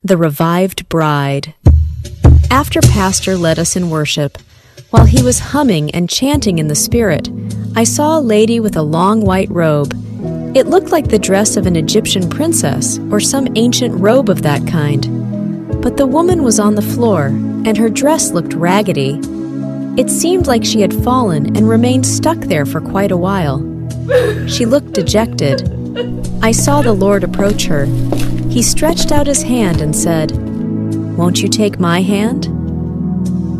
The Revived Bride. After Pastor led us in worship, while he was humming and chanting in the Spirit, I saw a lady with a long white robe. It looked like the dress of an Egyptian princess or some ancient robe of that kind. But the woman was on the floor, and her dress looked raggedy. It seemed like she had fallen and remained stuck there for quite a while. She looked dejected. I saw the Lord approach her. He stretched out his hand and said, "Won't you take my hand?"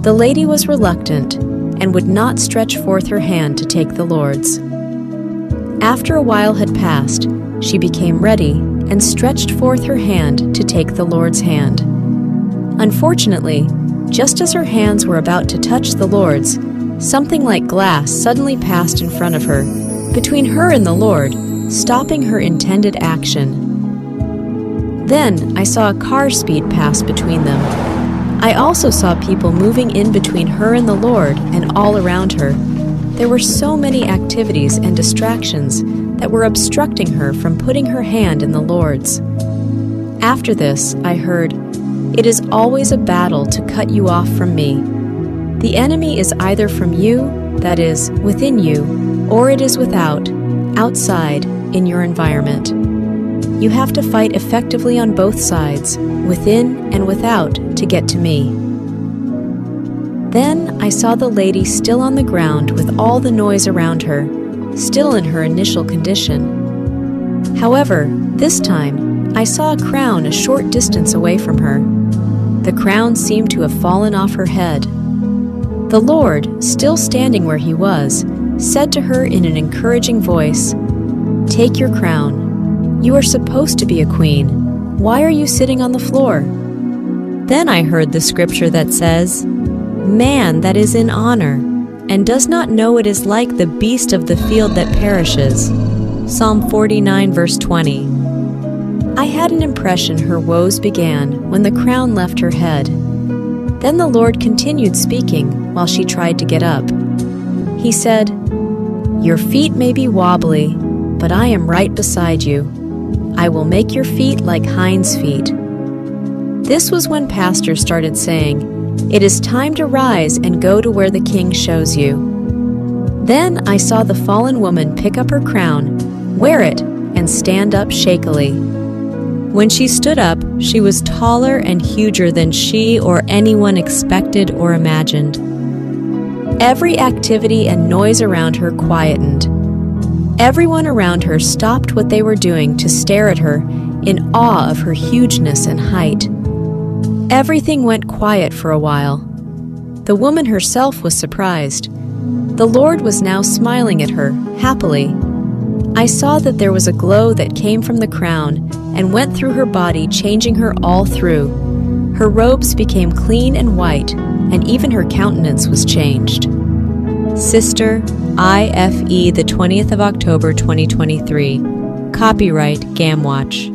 The lady was reluctant and would not stretch forth her hand to take the Lord's. After a while had passed, she became ready and stretched forth her hand to take the Lord's hand. Unfortunately, just as her hands were about to touch the Lord's, something like glass suddenly passed in front of her, between her and the Lord, stopping her intended action. Then I saw a car speed pass between them. I also saw people moving in between her and the Lord and all around her. There were so many activities and distractions that were obstructing her from putting her hand in the Lord's. After this, I heard, "It is always a battle to cut you off from me. The enemy is either from you, that is, within you, or it is without, outside, in your environment. You have to fight effectively on both sides, within and without, to get to me." Then I saw the lady still on the ground with all the noise around her, still in her initial condition. However, this time, I saw a crown a short distance away from her. The crown seemed to have fallen off her head. The Lord, still standing where he was, said to her in an encouraging voice, "Take your crown. You are supposed to be a queen. Why are you sitting on the floor?" Then I heard the scripture that says, "Man that is in honor, and does not know it is like the beast of the field that perishes." Psalm 49 verse 20. I had an impression her woes began when the crown left her head. Then the Lord continued speaking while she tried to get up. He said, "Your feet may be wobbly, but I am right beside you. I will make your feet like hinds' feet." This was when Pastor started saying, "It is time to rise and go to where the King shows you." Then I saw the fallen woman pick up her crown, wear it, and stand up shakily. When she stood up, she was taller and huger than she or anyone expected or imagined. Every activity and noise around her quietened. Everyone around her stopped what they were doing to stare at her in awe of her hugeness and height. Everything went quiet for a while. The woman herself was surprised. The Lord was now smiling at her, happily. I saw that there was a glow that came from the crown and went through her body, changing her all through. Her robes became clean and white, and even her countenance was changed. Sister, IFE, the 20th of October, 2023. Copyright, Gamwatch.